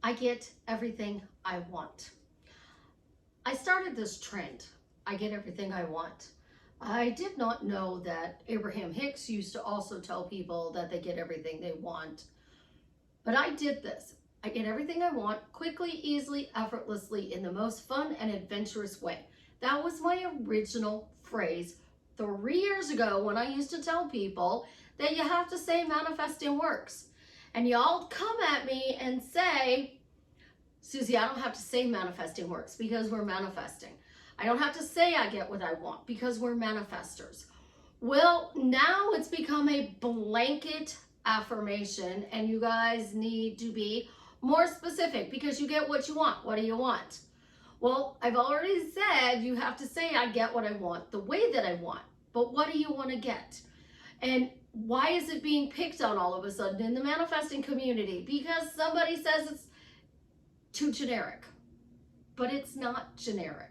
I get everything I want. I started this trend. I get everything I want. I did not know that Abraham Hicks used to also tell people that they get everything they want. But I did this. I get everything I want quickly, easily, effortlessly, in the most fun and adventurous way. That was my original phrase 3 years ago when I used to tell people that you have to say manifesting works. And y'all come at me and say, Susie, I don't have to say manifesting works because we're manifesting. I don't have to say I get what I want because we're manifestors. Well, now it's become a blanket affirmation, and you guys need to be more specific because you get what you want. What do you want? Well, I've already said you have to say I get what I want the way that I want, but what do you want to get? And why is it being picked on all of a sudden in the manifesting community? Because somebody says it's too generic, but it's not generic.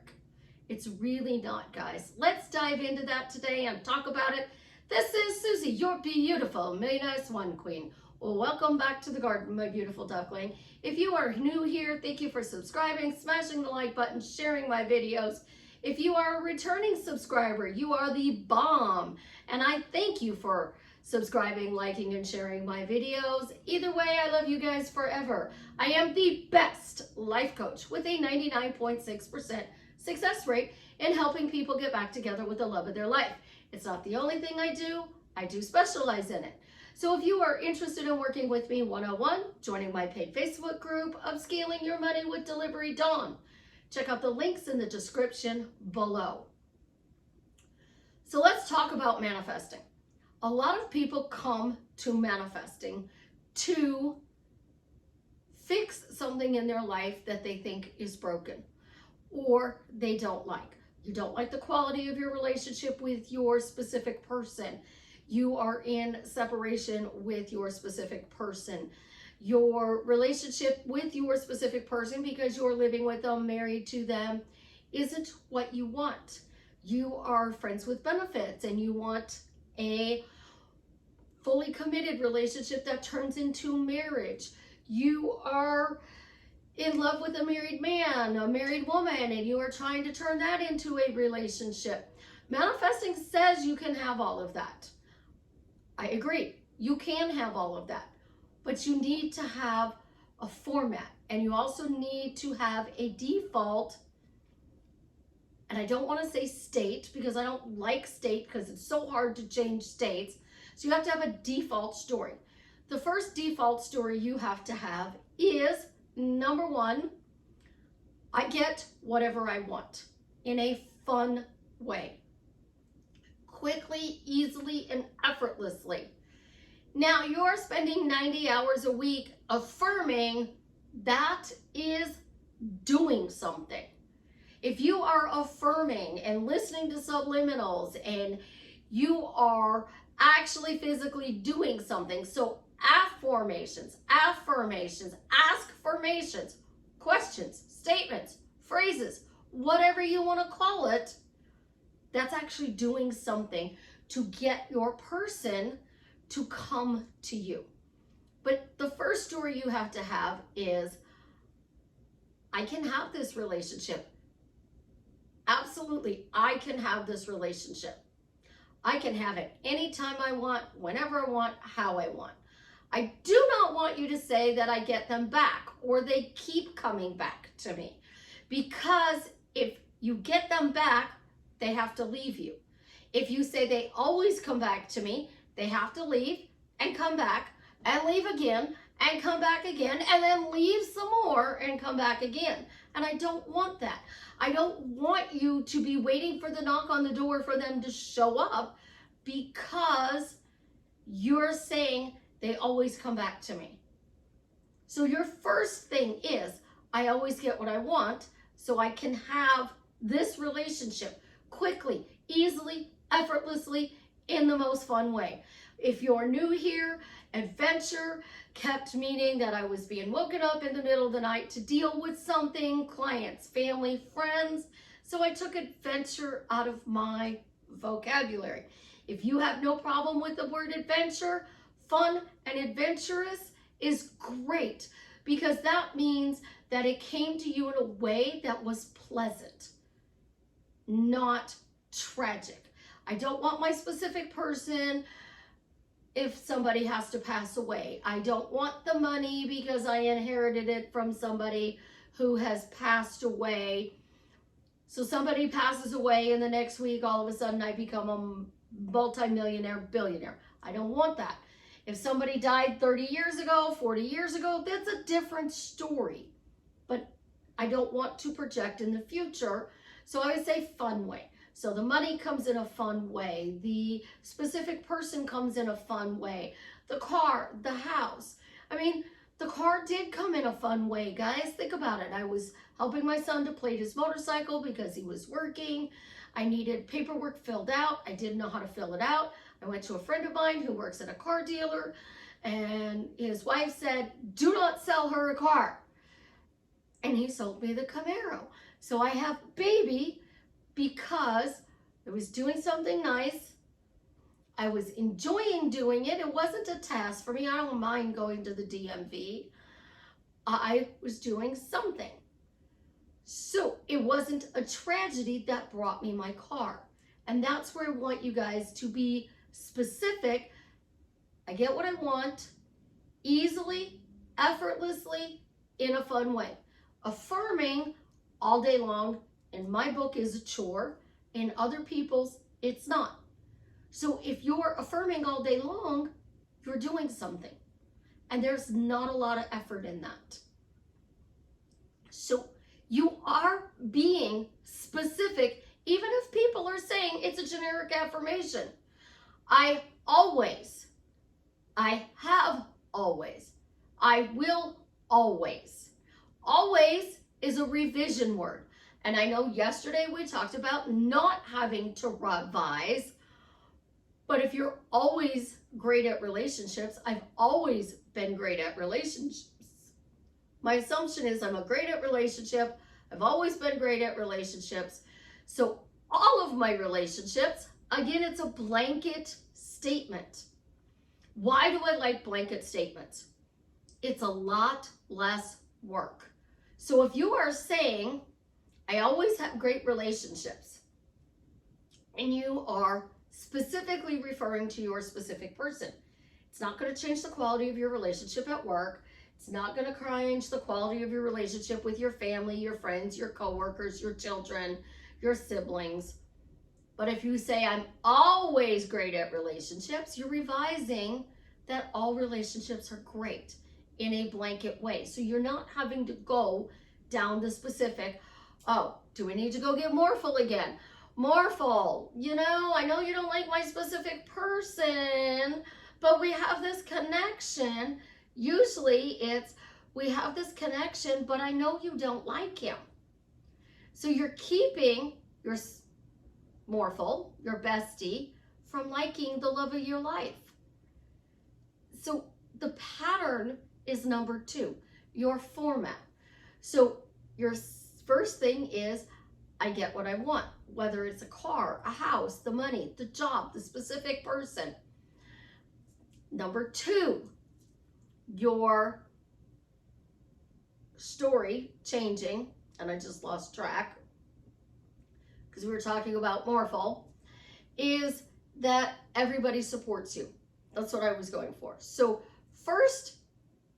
It's really not, guys. Let's dive into that today and talk about it. This is Susie, your beautiful Millionaire's One Queen. Well, welcome back to the garden, my beautiful duckling. If you are new here, thank you for subscribing, smashing the like button, sharing my videos. If you are a returning subscriber, you are the bomb. And I thank you for subscribing, liking, and sharing my videos. Either way, I love you guys forever. I am the best life coach with a 99.6% success rate in helping people get back together with the love of their life. It's not the only thing I do specialize in it. So if you are interested in working with me one-on-one, joining my paid Facebook group, Upscaling Your Money with Delivery Dawn, check out the links in the description below. So let's talk about manifesting. A lot of people come to manifesting to fix something in their life that they think is broken or they don't like. You don't like the quality of your relationship with your specific person. You are in separation with your specific person. Your relationship with your specific person, because you're living with them, married to them, isn't what you want. You are friends with benefits and you want a fully committed relationship that turns into marriage. You are in love with a married man, a married woman, and you are trying to turn that into a relationship. Manifesting says you can have all of that. I agree. You can have all of that, but you need to have a format, and you also need to have a default. And I don't want to say state because I don't like state because it's so hard to change states. So you have to have a default story. The first default story you have to have is, number one, I get whatever I want in a fun way. Quickly, easily, and effortlessly. Now, you're spending 90 hours a week affirming. That is doing something. If you are affirming and listening to subliminals and you are actually physically doing something, so affirmations, askformations, questions, statements, phrases, whatever you want to call it, that's actually doing something to get your person to come to you. But the first story you have to have is, I can have this relationship. Absolutely, I can have this relationship. I can have it anytime I want, whenever I want, how I want. I do not want you to say that I get them back or they keep coming back to me, because if you get them back, they have to leave you. If you say they always come back to me, they have to leave and come back and leave again and come back again and then leave some more and come back again. And I don't want that. I don't want you to be waiting for the knock on the door for them to show up because you're saying they always come back to me. So your first thing is, I always get what I want, so I can have this relationship quickly, easily, effortlessly, in the most fun way. If you're new here, adventure kept meaning that I was being woken up in the middle of the night to deal with something, clients, family, friends. So I took adventure out of my vocabulary. If you have no problem with the word adventure, fun and adventurous is great. because that means that it came to you in a way that was pleasant, not tragic. I don't want my specific person if somebody has to pass away. I don't want the money because I inherited it from somebody who has passed away. So somebody passes away and the next week, all of a sudden I become a multimillionaire, billionaire. I don't want that. If somebody died 30 years ago, 40 years ago, that's a different story. But I don't want to project in the future. So I would say fun way. So the money comes in a fun way. The specific person comes in a fun way. The car, the house. I mean, the car did come in a fun way, guys. Think about it. I was helping my son to plate his motorcycle because he was working. I needed paperwork filled out. I didn't know how to fill it out. I went to a friend of mine who works at a car dealer, and his wife said, do not sell her a car. And he sold me the Camaro. So I have baby because I was doing something nice. I was enjoying doing it. It wasn't a task for me. I don't mind going to the DMV. I was doing something. So it wasn't a tragedy that brought me my car. And that's where I want you guys to be specific. I get what I want easily, effortlessly, in a fun way. Affirming all day long in my book is a chore. In other people's, it's not. So if you're affirming all day long, you're doing something. And there's not a lot of effort in that. So you are being specific, even if people are saying it's a generic affirmation. I have always, I will always. Always is a revision word. And I know yesterday we talked about not having to revise, but if you're always great at relationships, I've always been great at relationships. My assumption is I'm great at relationship. I've always been great at relationships. So all of my relationships, again, it's a blanket statement. Why do I like blanket statements? It's a lot less work. So if you are saying, I always have great relationships, and you are specifically referring to your specific person, it's not going to change the quality of your relationship at work. It's not going to change the quality of your relationship with your family, your friends, your coworkers, your children, your siblings. But if you say, I'm always great at relationships, you're revising that all relationships are great in a blanket way. So you're not having to go down the specific, oh, do we need to go get Morphal again? Morphal, I know you don't like my specific person, but we have this connection. Usually it's, we have this connection, but I know you don't like him. So you're keeping your Morphal, your bestie, from liking the love of your life. So the pattern is number 2, your format. So your first thing is, I get what I want, whether it's a car, a house, the money, the job, the specific person. Number 2, your story changing, and I just lost track because we were talking about Morphal, is that everybody supports you. That's what I was going for. So first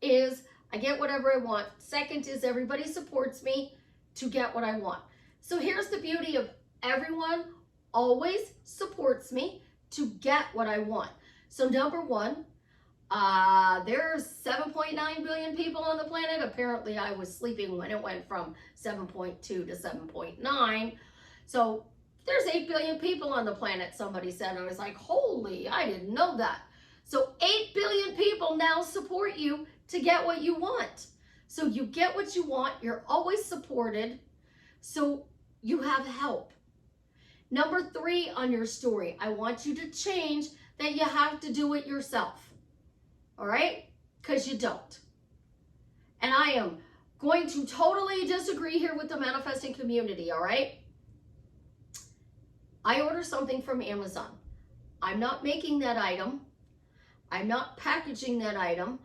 is I get whatever I want. Second is everybody supports me to get what I want. So here's the beauty of everyone always supports me to get what I want. So number 1, there's 7.9 billion people on the planet. Apparently I was sleeping when it went from 7.2 to 7.9. So there's 8 billion people on the planet, somebody said. I was like, holy, I didn't know that. So 8 billion people now support you to get what you want. So you get what you want. You're always supported. So you have help. Number 3 on your story, I want you to change that you have to do it yourself. All right? Because you don't. And I am going to totally disagree here with the manifesting community, all right? I order something from Amazon. I'm not making that item. I'm not packaging that item.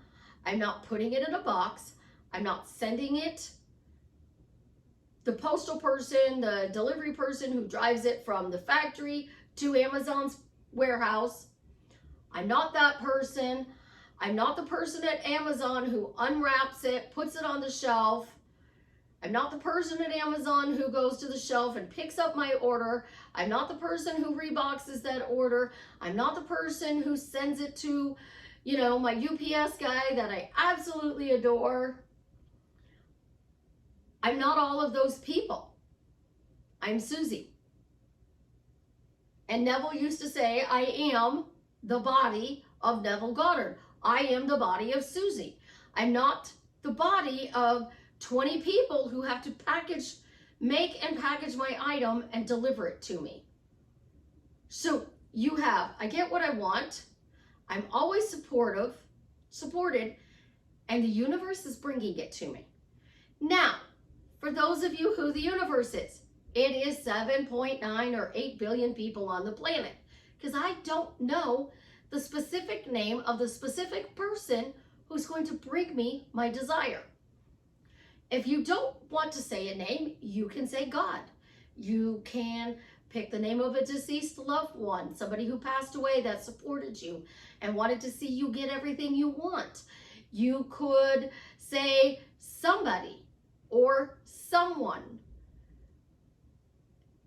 I'm not putting it in a box. I'm not sending it. The postal person, the delivery person who drives it from the factory to Amazon's warehouse, I'm not that person. I'm not the person at Amazon who unwraps it, puts it on the shelf. I'm not the person at Amazon who goes to the shelf and picks up my order. I'm not the person who reboxes that order. I'm not the person who sends it to, my UPS guy that I absolutely adore. I'm not all of those people. I'm Susie. And Neville used to say, I am the body of Neville Goddard. I am the body of Susie. I'm not the body of 20 people who have to make and package my item and deliver it to me. So I get what I want. I'm always supported, and the universe is bringing it to me. Now, for those of you who the universe is, it is 7.9 or 8 billion people on the planet, because I don't know the specific name of the specific person who's going to bring me my desire. If you don't want to say a name, you can say God. You can pick the name of a deceased loved one, somebody who passed away that supported you and wanted to see you get everything you want. You could say somebody or someone.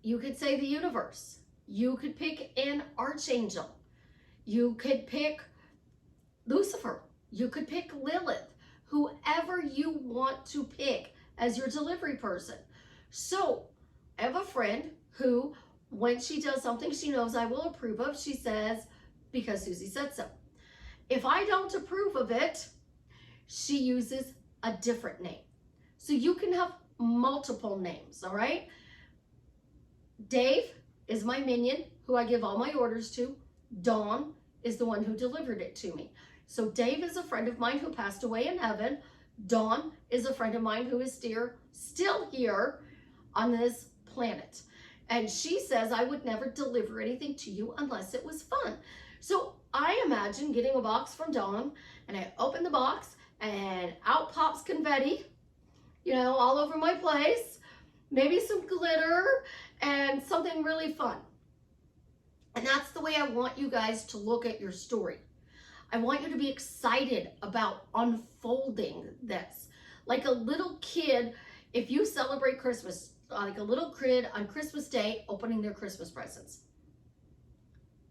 You could say the universe. You could pick an archangel. You could pick Lucifer. You could pick Lilith. Whoever you want to pick as your delivery person. So I have a friend who, when she does something she knows I will approve of, she says, because Susie said so. If I don't approve of it, she uses a different name. So you can have multiple names, all right? Dave is my minion who I give all my orders to. Dawn is the one who delivered it to me. So Dave is a friend of mine who passed away in heaven. Dawn is a friend of mine who is still here on this planet. And she says I would never deliver anything to you unless it was fun. So I imagine getting a box from Dawn, and I open the box and out pops confetti, all over my place, maybe some glitter and something really fun. And that's the way I want you guys to look at your story. I want you to be excited about unfolding this. Like a little kid, if you celebrate Christmas, like a little kid on Christmas Day opening their Christmas presents.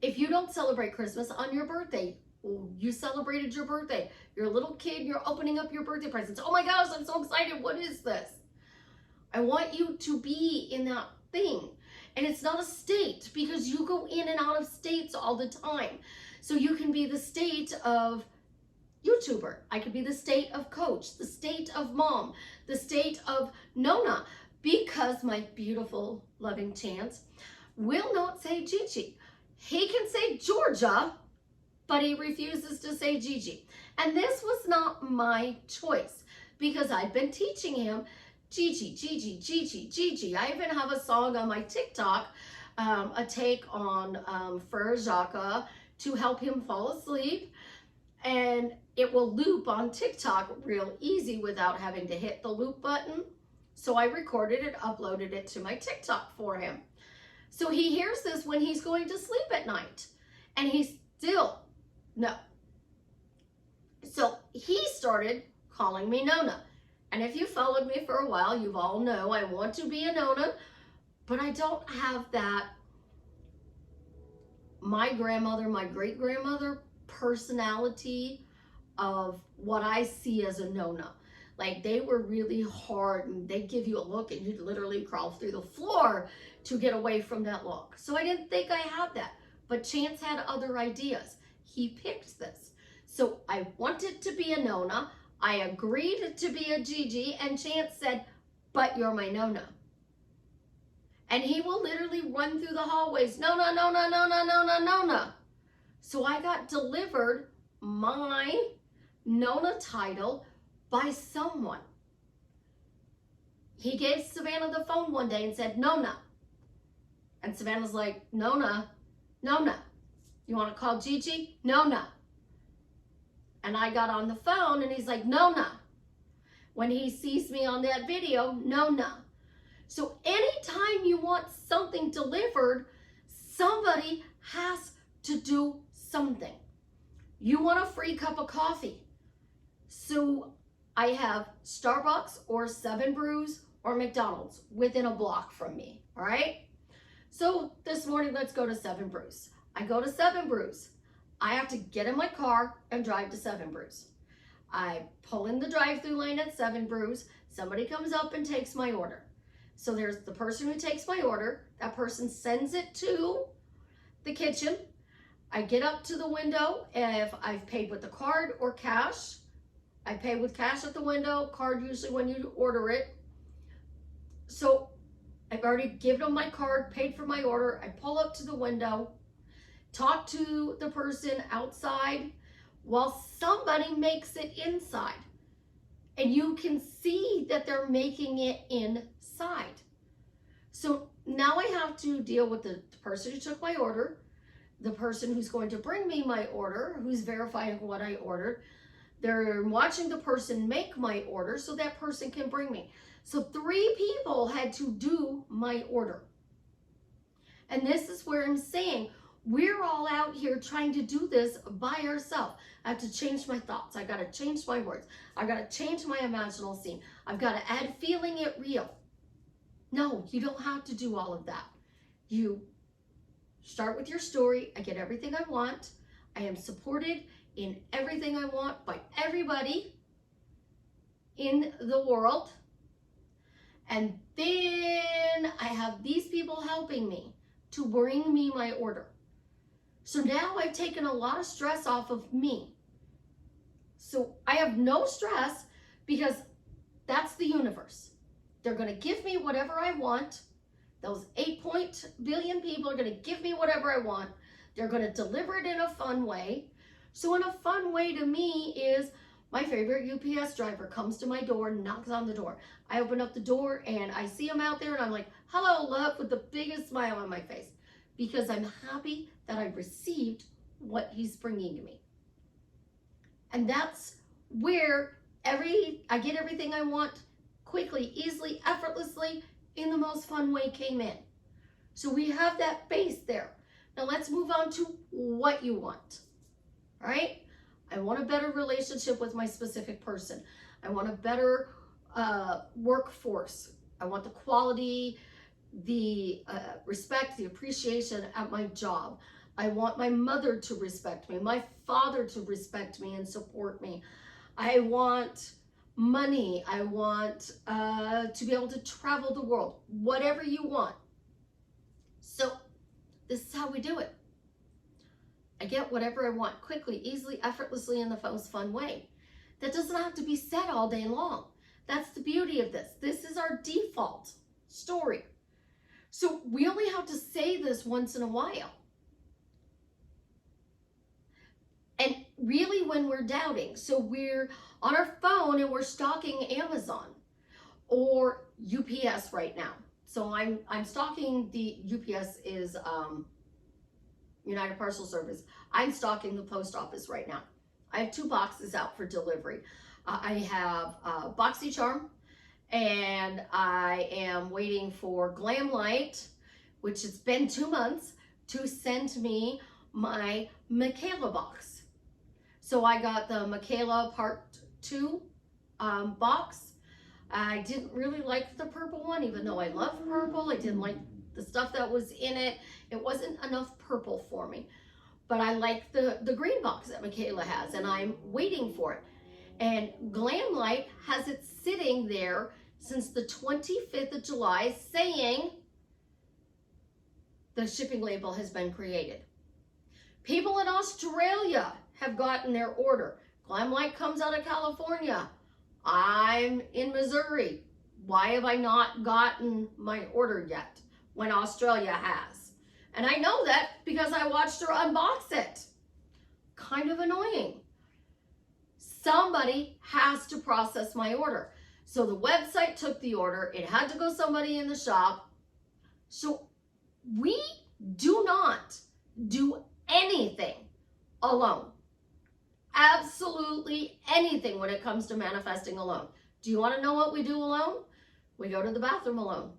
If you don't celebrate Christmas on your birthday, you celebrated your birthday, you're a little kid, you're opening up your birthday presents. Oh my gosh, I'm so excited. What is this? I want you to be in that thing. And it's not a state, because you go in and out of states all the time. So you can be the state of YouTuber. I could be the state of coach, the state of mom, the state of Nona, because my beautiful, loving Chance will not say Gigi. He can say Georgia, but he refuses to say Gigi. And this was not my choice, because I've been teaching him Gigi, Gigi, Gigi, Gigi. I even have a song on my TikTok, a take on Frere Jacques to help him fall asleep. And it will loop on TikTok real easy without having to hit the loop button. So I recorded it, uploaded it to my TikTok for him. So he hears this when he's going to sleep at night. And he's still, no. So he started calling me Nona. And if you followed me for a while, you all know I want to be a Nona, but I don't have that my grandmother, my great-grandmother personality of what I see as a Nona. Like, they were really hard, and they'd give you a look and you'd literally crawl through the floor to get away from that look. So I didn't think I had that, but Chance had other ideas. He picked this. So I wanted to be a Nona. I agreed to be a Gigi, and Chance said, but you're my Nona. And he will literally run through the hallways, Nona, Nona, Nona, Nona, Nona. So I got delivered my Nona title by someone. He gave Savannah the phone one day and said, Nona. And Savannah's like, Nona, Nona. You want to call Gigi? Nona. And I got on the phone and he's like, Nona. when he sees me on that video, no. So anytime you want something delivered, somebody has to do something. You want a free cup of coffee. So I have Starbucks or 7 Brews or McDonald's within a block from me, all right? So this morning, let's go to 7 Brews. I go to 7 Brews. I have to get in my car and drive to 7 Brews. I pull in the drive-through lane at 7 Brews. Somebody comes up and takes my order. So there's the person who takes my order. That person sends it to the kitchen. I get up to the window. If I've paid with the card or cash, I pay with cash at the window, card usually when you order it. So I've already given them my card, paid for my order. I pull up to the window, talk to the person outside while somebody makes it inside. And you can see that they're making it inside. So now I have to deal with the person who took my order, the person who's going to bring me my order, who's verifying what I ordered. They're watching the person make my order so that person can bring me. So 3 people had to do my order. And this is where I'm saying, we're all out here trying to do this by ourselves. I have to change my thoughts. I got to change my words. I got to change my imaginal scene. I've got to add feeling it real. No, you don't have to do all of that. You start with your story. I get everything I want. I am supported in everything I want by everybody in the world. And then I have these people helping me to bring me my order. So now I've taken a lot of stress off of me. So I have no stress because that's the universe. They're going to give me whatever I want. Those 8 billion people are going to give me whatever I want. They're going to deliver it in a fun way. So in a fun way to me is my favorite UPS driver comes to my door, knocks on the door. I open up the door and I see him out there and I'm like, hello, love, with the biggest smile on my face. Because I'm happy that I received what he's bringing to me. And that's where I get everything I want quickly, easily, effortlessly, in the most fun way came in. So we have that base there. Now let's move on to what you want, all right? I want a better relationship with my specific person. I want a better workforce. I want the quality, the respect, the appreciation at my job. I want my mother to respect me, my father to respect me and support me. I want money. I want to be able to travel the world, whatever you want. So this is how we do it. I get whatever I want quickly, easily, effortlessly, in the most fun way. That doesn't have to be said all day long. That's the beauty of this. This is our default story. So we only have to say this once in a while. And really when we're doubting, so we're on our phone and we're stalking Amazon or UPS right now. So I'm stalking the UPS is United Parcel Service. I'm stalking the post office right now. I have 2 boxes out for delivery. I have BoxyCharm, and I am waiting for Glamlight, which it's been 2 months, to send me my Michaela box. So I got the Michaela Part 2 box. I didn't really like the purple one, even though I love purple. I didn't like the stuff that was in it. It wasn't enough purple for me. But I like the green box that Michaela has, and I'm waiting for it. And Glamlight has it sitting there since the 25th of July saying the shipping label has been created. People in Australia have gotten their order. Glamlight comes out of California. I'm in Missouri. Why have I not gotten my order yet when Australia has? And I know that because I watched her unbox it. Kind of annoying. Somebody has to process my order. So the website took the order. It had to go somebody in the shop. So we do not do anything alone. Absolutely anything when it comes to manifesting alone. Do you want to know what we do alone? We go to the bathroom alone.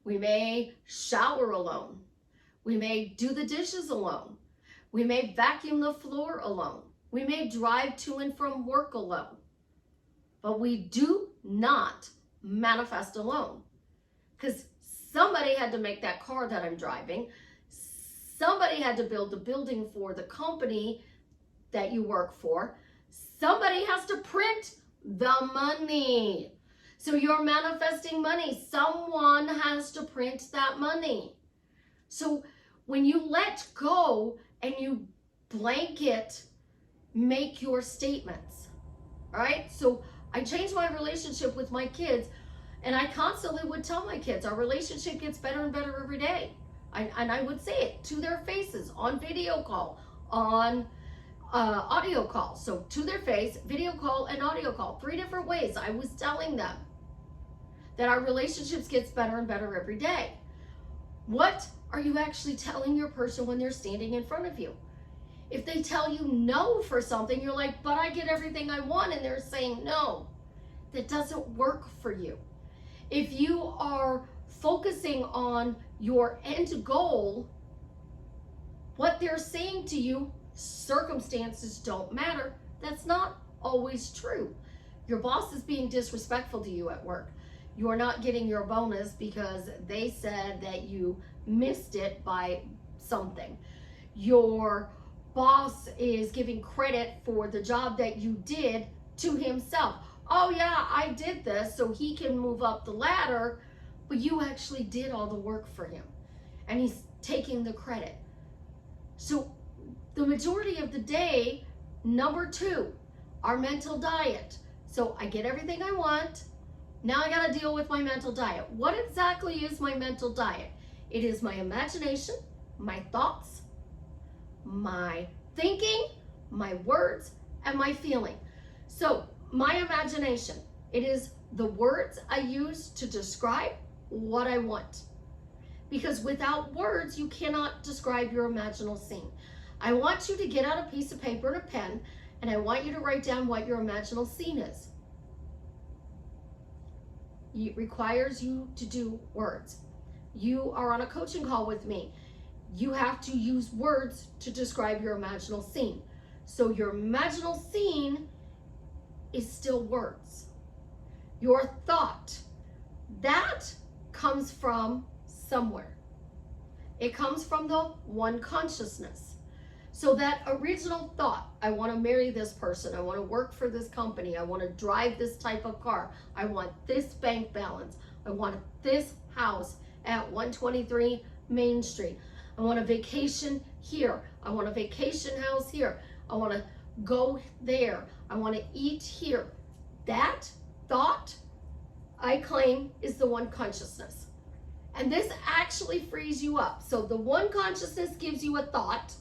We may shower alone. We may do the dishes alone. We may vacuum the floor alone. We may drive to and from work alone. But we do not manifest alone. Because somebody had to make that car that I'm driving. Somebody had to build the building for the company that you work for. Somebody has to print the money. So you're manifesting money. Someone has to print that money. So when you let go and you blanket make your statements, all right? So I changed my relationship with my kids, and I constantly would tell my kids, our relationship gets better and better every day. And I would say it to their faces on video call, on audio call. So to their face, video call, and audio call. 3 different ways I was telling them that our relationships gets better and better every day. What are you actually telling your person when they're standing in front of you? If they tell you no for something, you're like, but I get everything I want, and they're saying no. That doesn't work for you. If you are focusing on your end goal, what they're saying to you, circumstances don't matter. That's not always true. Your boss is being disrespectful to you at work. You're not getting your bonus because they said that you missed it by something. Your boss is giving credit for the job that you did to himself. Oh yeah, I did this so he can move up the ladder, but you actually did all the work for him. And he's taking the credit. So the majority of the day, number 2, our mental diet. So I get everything I want. Now I got to deal with my mental diet. What exactly is my mental diet? It is my imagination, my thoughts, my thinking, my words, and my feeling. So my imagination, it is the words I use to describe what I want. Because without words, you cannot describe your imaginal scene. I want you to get out a piece of paper and a pen, and I want you to write down what your imaginal scene is. It requires you to do words. You are on a coaching call with me. You have to use words to describe your imaginal scene. So your imaginal scene is still words. Your thought, that comes from somewhere. It comes from the one consciousness. So that original thought, I want to marry this person, I want to work for this company, I want to drive this type of car, I want this bank balance, I want this house at 123 Main Street, I want a vacation here, I want a vacation house here, I want to go there, I want to eat here. That thought, I claim, is the one consciousness. And this actually frees you up. So the one consciousness gives you a thought,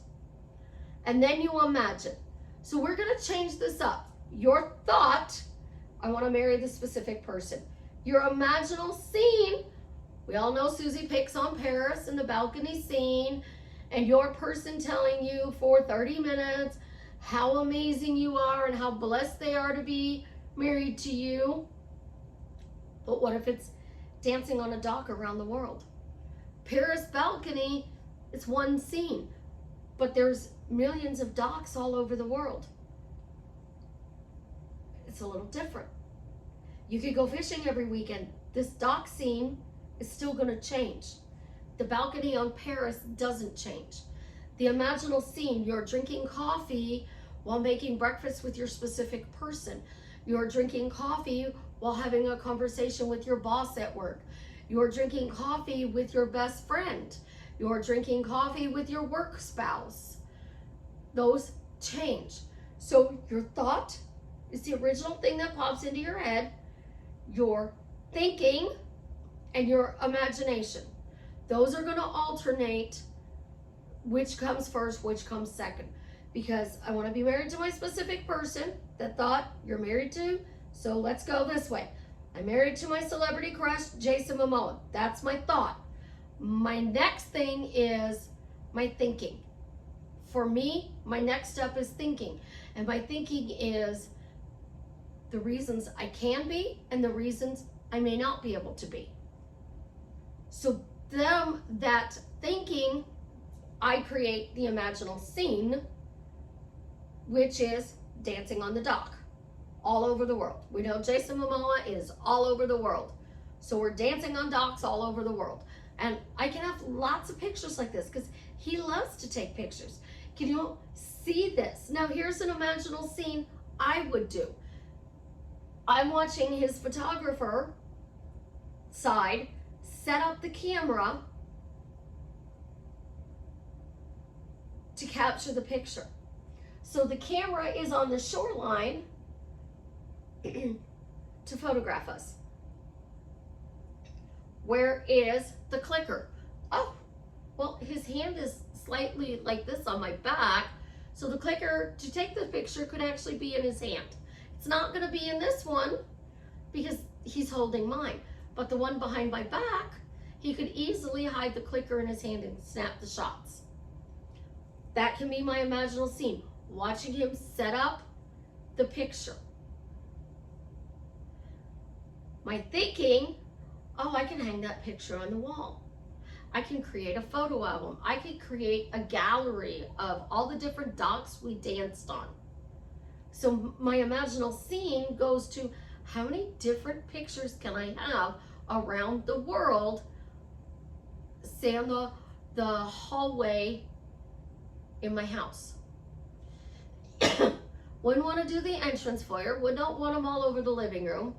and then you imagine. So we're going to change this up. Your thought, I want to marry this specific person. Your imaginal scene, we all know Susie picks on Paris in the balcony scene, and your person telling you for 30 minutes how amazing you are and how blessed they are to be married to you. But what if it's dancing on a dock around the world? Paris balcony is one scene, but there's millions of docks all over the world. It's a little different. You could go fishing every weekend. This dock scene is still going to change. The balcony on Paris doesn't change. The imaginal scene, you're drinking coffee while making breakfast with your specific person. You're drinking coffee while having a conversation with your boss at work. You're drinking coffee with your best friend. You're drinking coffee with your work spouse. Those change. So your thought is the original thing that pops into your head, your thinking, and your imagination. Those are going to alternate which comes first, which comes second. Because I want to be married to my specific person, that thought you're married to, so let's go this way. I'm married to my celebrity crush, Jason Momoa. That's my thought. My next thing is my thinking. For me, my next step is thinking. And my thinking is, the reasons I can be and the reasons I may not be able to be. So that thinking, I create the imaginal scene, which is dancing on the dock all over the world. We know Jason Momoa is all over the world. So we're dancing on docks all over the world. And I can have lots of pictures like this because he loves to take pictures. Can you see this? Now here's an imaginal scene I would do. I'm watching his photographer side set up the camera to capture the picture. So the camera is on the shoreline to photograph us. Where is the clicker? Oh, well, his hand is slightly like this on my back, so the clicker to take the picture could actually be in his hand. It's not going to be in this one because he's holding mine, but the one behind my back, he could easily hide the clicker in his hand and snap the shots. That can be my imaginal scene, watching him set up the picture. My thinking, oh, I can hang that picture on the wall. I can create a photo album. I could create a gallery of all the different docks we danced on. So my imaginal scene goes to how many different pictures can I have around the world, say on the hallway in my house. Wouldn't want to do the entrance foyer, would not want them all over the living room,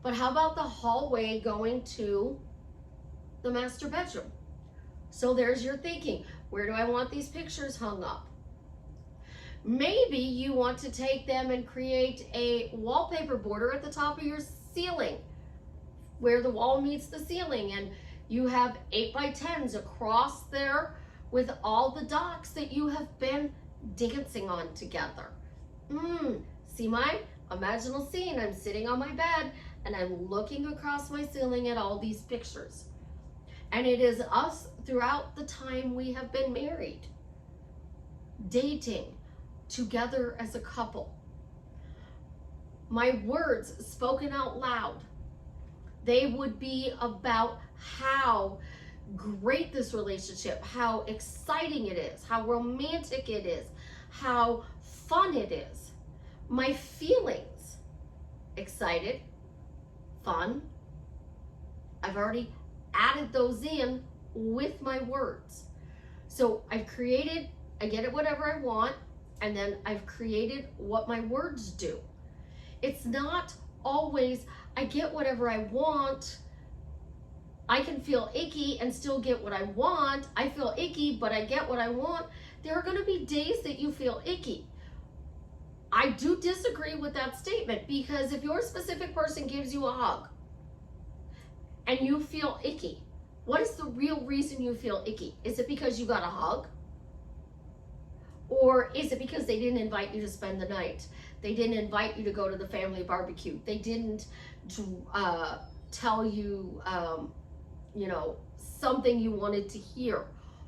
but how about the hallway going to the master bedroom? So there's your thinking. Where do I want these pictures hung up? Maybe you want to take them and create a wallpaper border at the top of your ceiling where the wall meets the ceiling, and you have 8x10s across there with all the docks that you have been dancing on together. See my imaginal scene? I'm sitting on my bed and I'm looking across my ceiling at all these pictures. And it is us throughout the time we have been married, dating, together as a couple. My words spoken out loud, they would be about how great this relationship, how exciting it is, how romantic it is, how fun it is. My feelings, excited, fun, I've already added those in with my words. So I've created, I get it whatever I want, and then I've created what my words do. It's not always, I get whatever I want, I can feel icky and still get what I want. I feel icky, but I get what I want. There are going to be days that you feel icky. I do disagree with that statement, because if your specific person gives you a hug and you feel icky, what is the real reason you feel icky? Is it because you got a hug? Or is it because they didn't invite you to spend the night? They didn't invite you to go to the family barbecue. They didn't tell you, something you wanted to hear.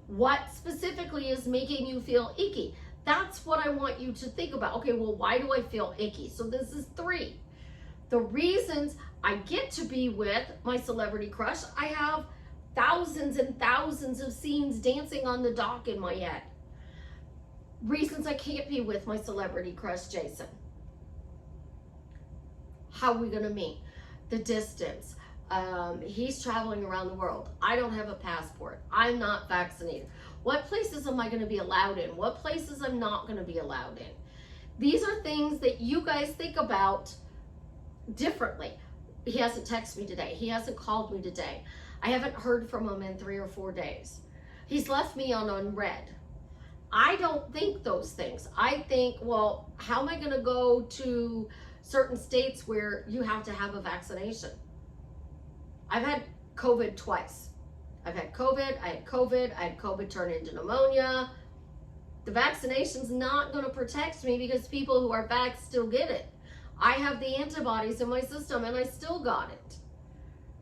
What specifically is making you feel icky? That's what I want you to think about. Okay, well, why do I feel icky? So this is 3. The reasons I get to be with my celebrity crush, I have thousands and thousands of scenes dancing on the dock in my head. Reasons I can't be with my celebrity crush, Jason. How are we gonna meet? The distance. He's traveling around the world. I don't have a passport. I'm not vaccinated. What places am I going to be allowed in? What places I'm not going to be allowed in? These are things that you guys think about differently. He hasn't texted me today. He hasn't called me today. I haven't heard from him in 3 or 4 days. He's left me on unread. I don't think those things. I think, well, how am I going to go to certain states where you have to have a vaccination? I've had COVID twice. I've had COVID, I had COVID turn into pneumonia. The vaccination's not going to protect me because people who are vaxxed still get it. I have the antibodies in my system and I still got it.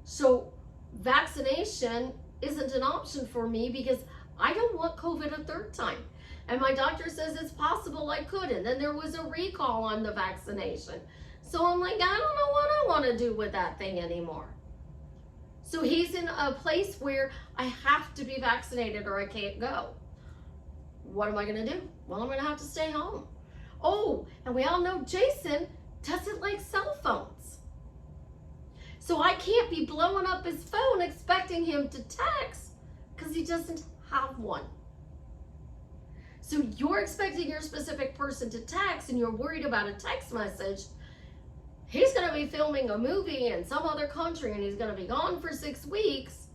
So vaccination isn't an option for me because I don't want COVID a 3rd time. And my doctor says it's possible I could. And then there was a recall on the vaccination. So I'm like, I don't know what I want to do with that thing anymore. So he's in a place where I have to be vaccinated or I can't go. What am I going to do? Well, I'm going to have to stay home. Oh, and we all know Jason doesn't like cell phones. So I can't be blowing up his phone expecting him to text because he doesn't have one. So you're expecting your specific person to text and you're worried about a text message. He's going to be filming a movie in some other country and he's going to be gone for 6 weeks.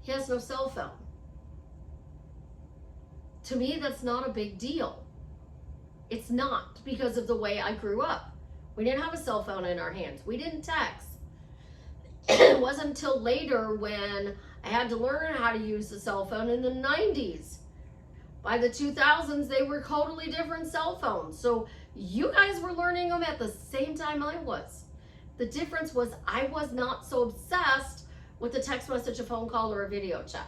He has no cell phone. To me, that's not a big deal. It's not, because of the way I grew up. We didn't have a cell phone in our hands. We didn't text. It wasn't until later when I had to learn how to use the cell phone in the 90s. By the 2000s, they were totally different cell phones. So you guys were learning them at the same time I was. The difference was I was not so obsessed with a text message, a phone call, or a video chat.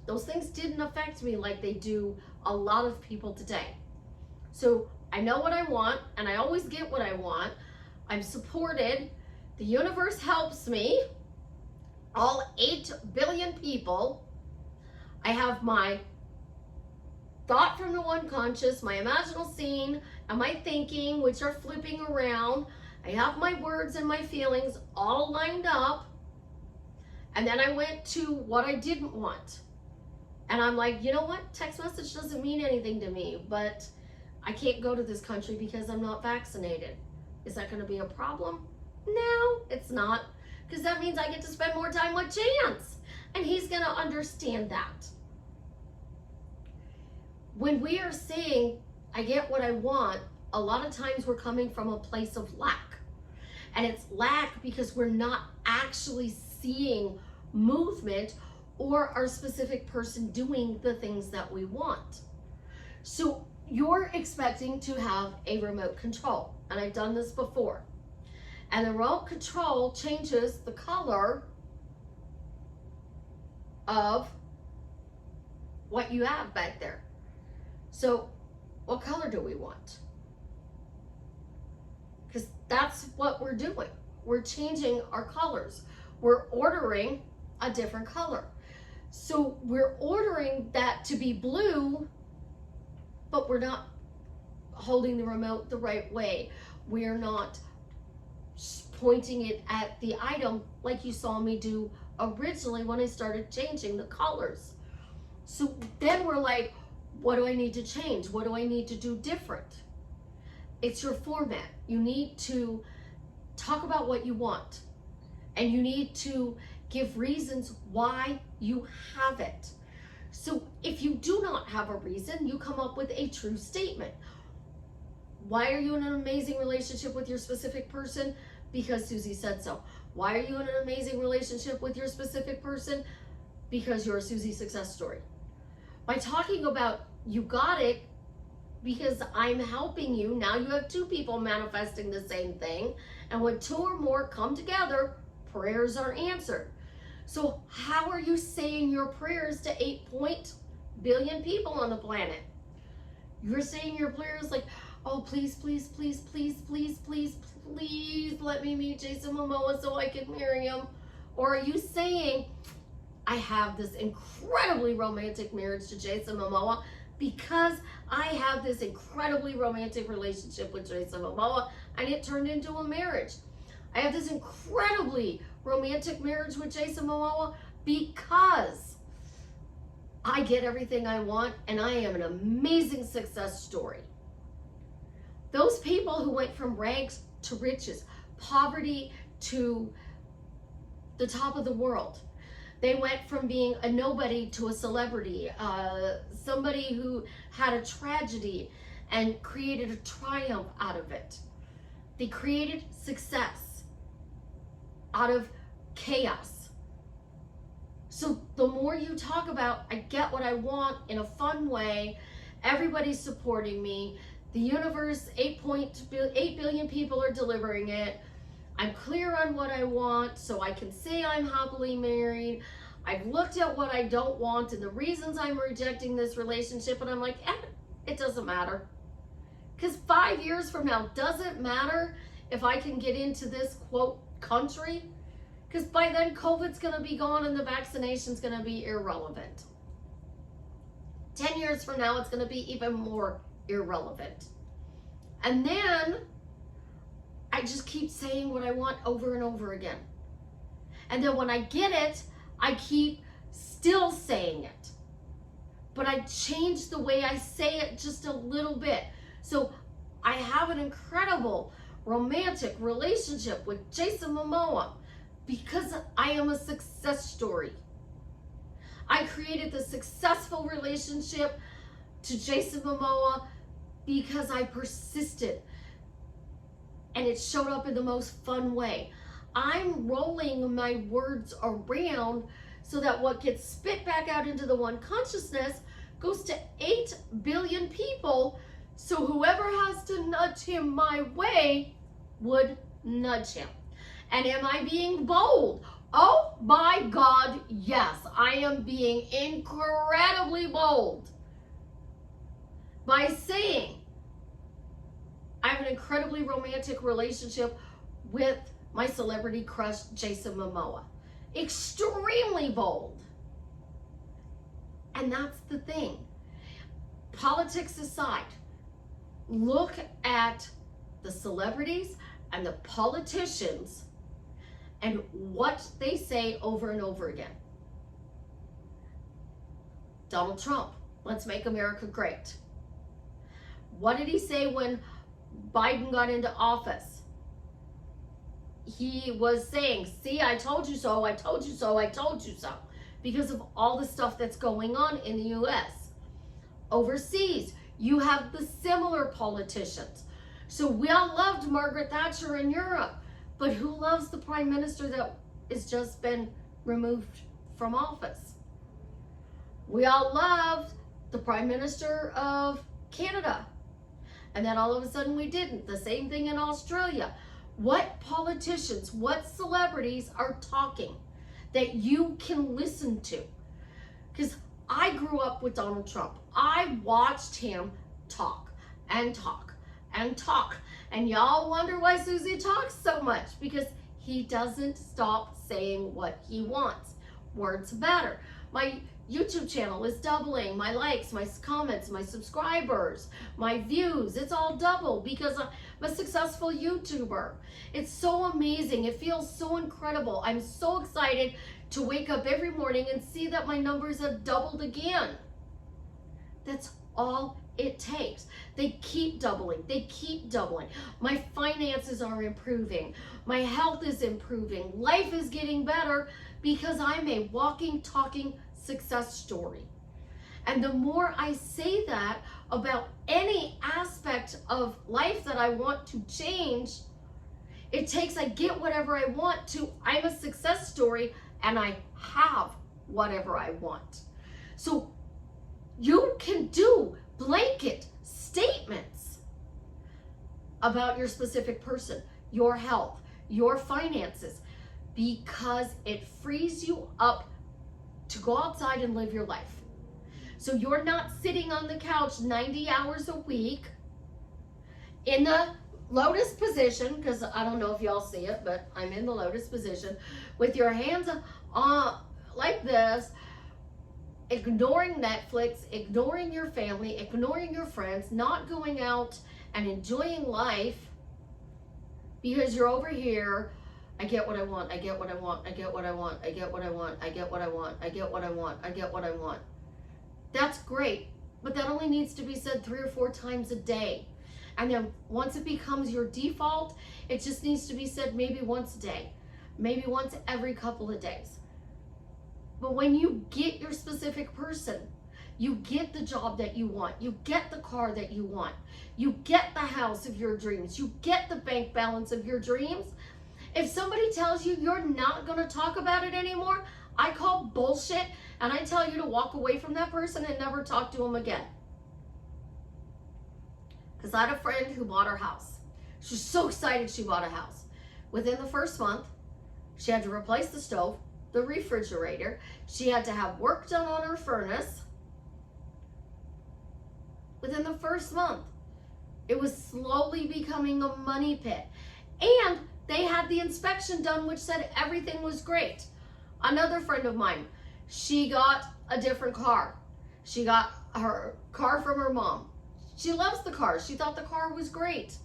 Those things didn't affect me like they do a lot of people today. So I know what I want, and I always get what I want. I'm supported. The universe helps me. All 8 billion people. I have my thought from the unconscious, my imaginal scene, and my thinking, which are flipping around. I have my words and my feelings all lined up. And then I went to what I didn't want. And I'm like, you know what? Text message doesn't mean anything to me, but I can't go to this country because I'm not vaccinated. Is that going to be a problem? No, it's not. Because that means I get to spend more time with Chance. And he's going to understand that. When we are saying, I get what I want, a lot of times we're coming from a place of lack. And it's lack because we're not actually seeing movement or our specific person doing the things that we want. So you're expecting to have a remote control. And I've done this before. And the remote control changes the color of what you have back there. So what color do we want? Because that's what we're doing. We're changing our colors. We're ordering a different color. So we're ordering that to be blue, but we're not holding the remote the right way. We're not pointing it at the item like you saw me do originally when I started changing the colors. So then we're like, what do I need to change? What do I need to do different? It's your format. You need to talk about what you want, and you need to give reasons why you have it. So if you do not have a reason, you come up with a true statement. Why are you in an amazing relationship with your specific person? Because Susie said so. Why are you in an amazing relationship with your specific person? Because you're a Susie success story. By talking about you got it because I'm helping you, now you have 2 people manifesting the same thing. And when 2 or more come together, prayers are answered. So how are you saying your prayers to 8 billion people on the planet? You're saying your prayers like, oh, please, please, please, please, please, please, please let me meet Jason Momoa so I can marry him. Or are you saying, I have this incredibly romantic marriage to Jason Momoa because I have this incredibly romantic relationship with Jason Momoa and it turned into a marriage. I have this incredibly romantic marriage with Jason Momoa because I get everything I want and I am an amazing success story. Those people who went from rags to riches, poverty to the top of the world, they went from being a nobody to a celebrity, somebody who had a tragedy and created a triumph out of it. They created success out of chaos. So the more you talk about, I get what I want in a fun way, everybody's supporting me, the universe, 8 billion people are delivering it, I'm clear on what I want so I can say I'm happily married, I've looked at what I don't want and the reasons I'm rejecting this relationship, and I'm like, it doesn't matter. Because 5 years from now, doesn't matter if I can get into this, quote, country, because by then COVID's going to be gone and the vaccination's going to be irrelevant. 10 years from now, it's going to be even more irrelevant. And then I just keep saying what I want over and over again. And then when I get it, I keep still saying it. But I change the way I say it just a little bit. So I have an incredible romantic relationship with Jason Momoa because I am a success story. I created the successful relationship to Jason Momoa because I persisted. And it showed up in the most fun way. I'm rolling my words around so that what gets spit back out into the one consciousness goes to 8 billion people. So whoever has to nudge him my way would nudge him. And am I being bold? Oh my God, yes. I am being incredibly bold by saying I have an incredibly romantic relationship with my celebrity crush, Jason Momoa. Extremely bold. And that's the thing. Politics aside, look at the celebrities and the politicians and what they say over and over again. Donald Trump, let's make America great. What did he say when Biden got into office? He was saying, see, I told you so, I told you so, I told you so, because of all the stuff that's going on in the US. Overseas, you have the similar politicians. So we all loved Margaret Thatcher in Europe, but who loves the prime minister that has just been removed from office? We all loved the prime minister of Canada, and then all of a sudden we didn't. The same thing in Australia. What politicians, what celebrities are talking that you can listen to? Because I grew up with Donald Trump. I watched him talk and talk and talk. And y'all wonder why Susie talks so much, because he doesn't stop saying what he wants. Words matter. My YouTube channel is doubling. My likes, my comments, my subscribers, my views, it's all double because I'm a successful YouTuber. It's so amazing. It feels so incredible. I'm so excited to wake up every morning and see that my numbers have doubled again. That's all it takes. They keep doubling. They keep doubling. My finances are improving. My health is improving. Life is getting better because I'm a walking, talking success story. And the more I say that about any aspect of life that I want to change, it takes, I get whatever I want to, I'm a success story and I have whatever I want. So you can do blanket statements about your specific person, your health, your finances, because it frees you up to go outside and live your life. So you're not sitting on the couch 90 hours a week in the lotus position, because I don't know if y'all see it, but I'm in the lotus position, with your hands like this, ignoring Netflix, ignoring your family, ignoring your friends, not going out and enjoying life because you're over here. I get what I want, I get what I want, I get what I want, I get what I want, I get what I want, I get what I want, I get what I want. That's great, but that only needs to be said 3 or 4 times a day. And then once it becomes your default, it just needs to be said maybe once a day, maybe once every couple of days. But when you get your specific person, you get the job that you want, you get the car that you want, you get the house of your dreams, you get the bank balance of your dreams. If somebody tells you you're not going to talk about it anymore, I call bullshit and I tell you to walk away from that person and never talk to them again. Because I had a friend who bought her house. She was so excited she bought a house. Within the first month, she had to replace the stove, the refrigerator. She had to have work done on her furnace. Within the first month, It was slowly becoming a money pit. And they had the inspection done, which said everything was great. Another friend of mine, she got a different car. She got her car from her mom. She loves the car. She thought the car was great.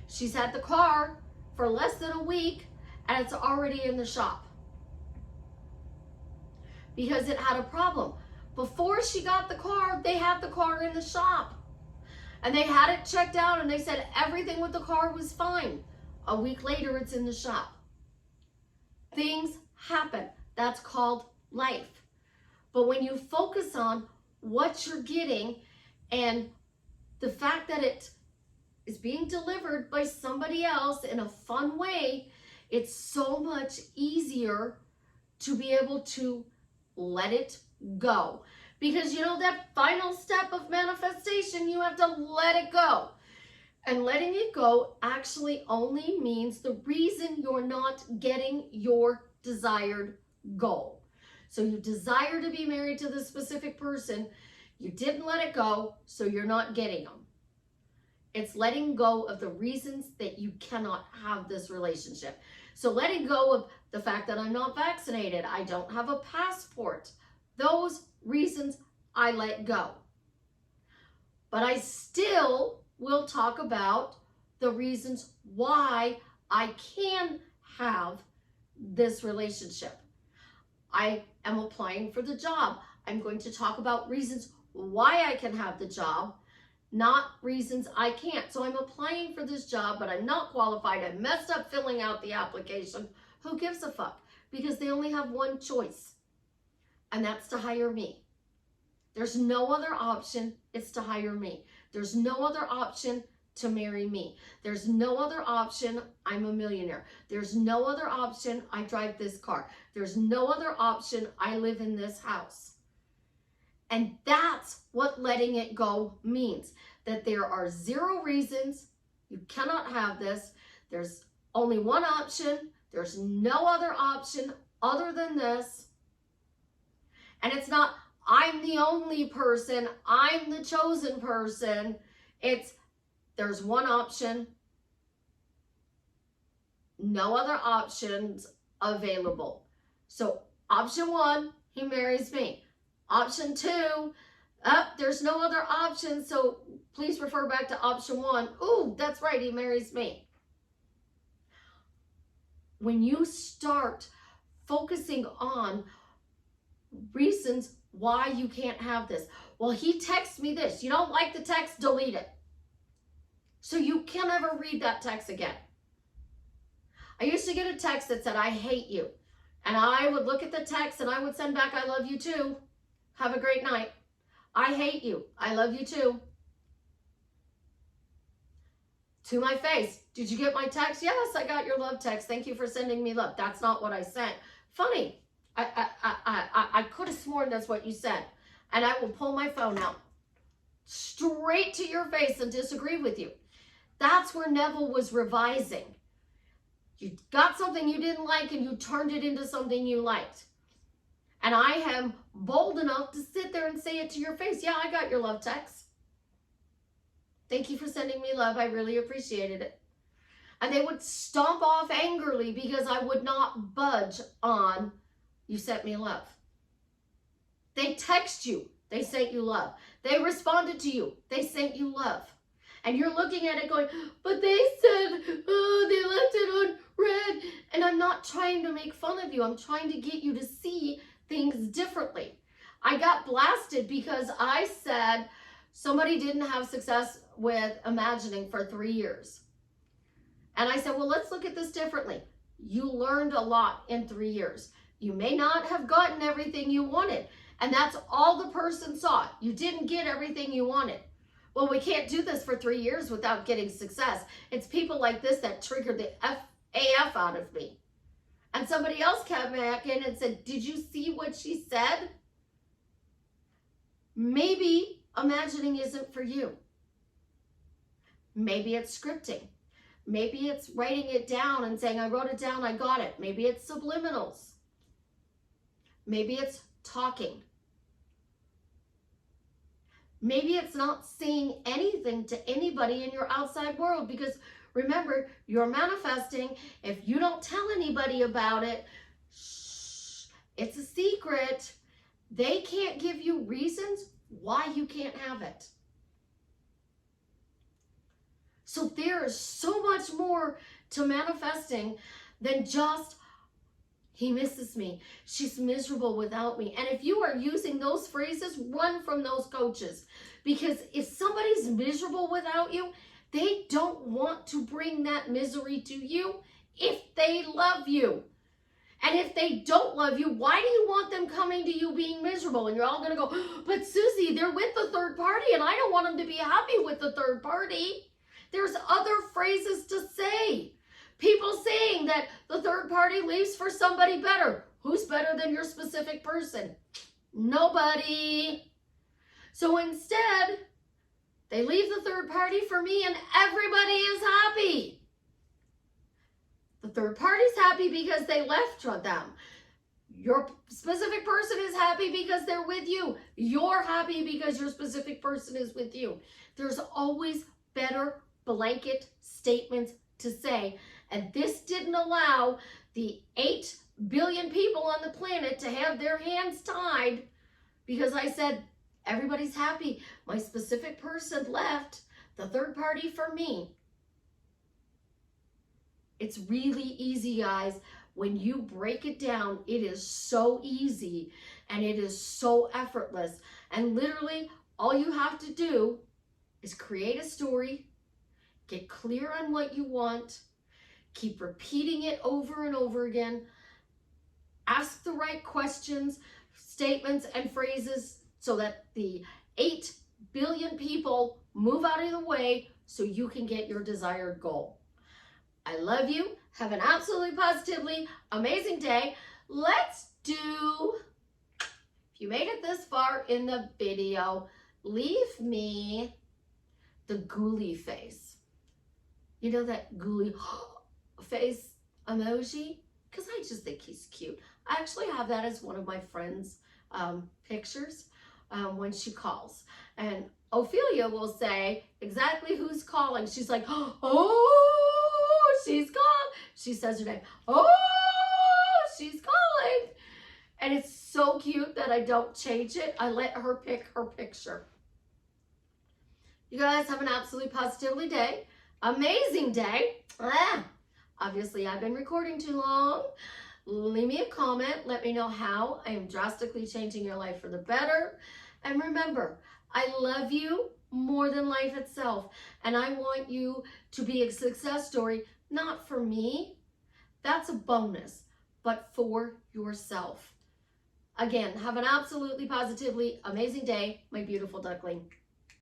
She's had the car for less than a week and it's already in the shop because it had a problem. Before she got the car, they had the car in the shop and they had it checked out and they said everything with the car was fine. A week later, it's in the shop. Things happen. That's called life. But when you focus on what you're getting and the fact that it is being delivered by somebody else in a fun way, it's so much easier to be able to let it go. Because you know that final step of manifestation, you have to let it go. And letting it go actually only means the reason you're not getting your desired goal. So you desire to be married to this specific person, you didn't let it go, so you're not getting them. It's letting go of the reasons that you cannot have this relationship. So letting go of the fact that I'm not vaccinated, I don't have a passport, those reasons I let go. But I still will talk about the reasons why I can have this relationship. I am applying for the job. I'm going to talk about reasons why I can have the job, not reasons I can't. So I'm applying for this job, but I'm not qualified. I messed up filling out the application. Who gives a fuck? Because they only have one choice, and that's to hire me. There's no other option. It's to hire me. There's no other option to marry me. There's no other option. I'm a millionaire. There's no other option. I drive this car. There's no other option. I live in this house. And that's what letting it go means. That there are zero reasons you cannot have this. There's only one option. There's no other option other than this. And it's not, I'm the only person, I'm the chosen person. It's, there's one option, no other options available. So option one, he marries me. Option two, there's no other option, so please refer back to option one. Ooh, that's right, he marries me. When you start focusing on reasons why you can't have this. Well, he texts me this. You don't like the text, delete it. So you can never read that text again. I used to get a text that said, I hate you. And I would look at the text and I would send back, I love you too. Have a great night. I hate you. I love you too. To my face. Did you get my text? Yes, I got your love text. Thank you for sending me love. That's not what I sent. Funny. I could have sworn that's what you said. And I will pull my phone out straight to your face and disagree with you. That's where Neville was revising. You got something you didn't like and you turned it into something you liked. And I am bold enough to sit there and say it to your face. Yeah, I got your love text. Thank you for sending me love. I really appreciated it. And they would stomp off angrily because I would not budge on, you sent me love. They text you. They sent you love. They responded to you. They sent you love. And you're looking at it going, but they said, oh, they left it on red. And I'm not trying to make fun of you. I'm trying to get you to see things differently. I got blasted because I said somebody didn't have success with imagining for 3 years. And I said, well, let's look at this differently. You learned a lot in 3 years. You may not have gotten everything you wanted. And that's all the person saw. You didn't get everything you wanted. Well, we can't do this for 3 years without getting success. It's people like this that triggered the AF out of me. And somebody else came back in and said, did you see what she said? Maybe imagining isn't for you. Maybe it's scripting. Maybe it's writing it down and saying, I wrote it down, I got it. Maybe it's subliminals. Maybe it's talking. Maybe it's not saying anything to anybody in your outside world, because remember, you're manifesting. If you don't tell anybody about it, shh, it's a secret. They can't give you reasons why you can't have it. So there is so much more to manifesting than just, he misses me, she's miserable without me. And if you are using those phrases, run from those coaches. Because if somebody's miserable without you, they don't want to bring that misery to you if they love you. And if they don't love you, why do you want them coming to you being miserable? And you're all going to go, but Susie, they're with the third party and I don't want them to be happy with the third party. There's other phrases to say. People saying that the third party leaves for somebody better. Who's better than your specific person? Nobody. So instead, they leave the third party for me and everybody is happy. The third party's happy because they left them. Your specific person is happy because they're with you. You're happy because your specific person is with you. There's always better blanket statements to say. And this didn't allow the 8 billion people on the planet to have their hands tied because I said, everybody's happy. My specific person left the third party for me. It's really easy, guys. When you break it down, it is so easy and it is so effortless. And literally, all you have to do is create a story, get clear on what you want, keep repeating it over and over again, ask the right questions, statements, and phrases so that the 8 billion people move out of the way so you can get your desired goal. I love you. Have an absolutely positively amazing day. Let's do, if you made it this far in the video, leave me the ghoulie face. You know that ghoulie face emoji? Because I just think he's cute. I actually have that as one of my friends' pictures when she calls. And Ophelia will say exactly who's calling. She's like, oh, she's calling. She says her name. Oh, she's calling. And it's so cute that I don't change it. I let her pick her picture. You guys have an absolutely positively day. Amazing day. Obviously, I've been recording too long. Leave me a comment. Let me know how I am drastically changing your life for the better. And remember, I love you more than life itself. And I want you to be a success story, not for me. That's a bonus, but for yourself. Again, have an absolutely positively amazing day, my beautiful duckling.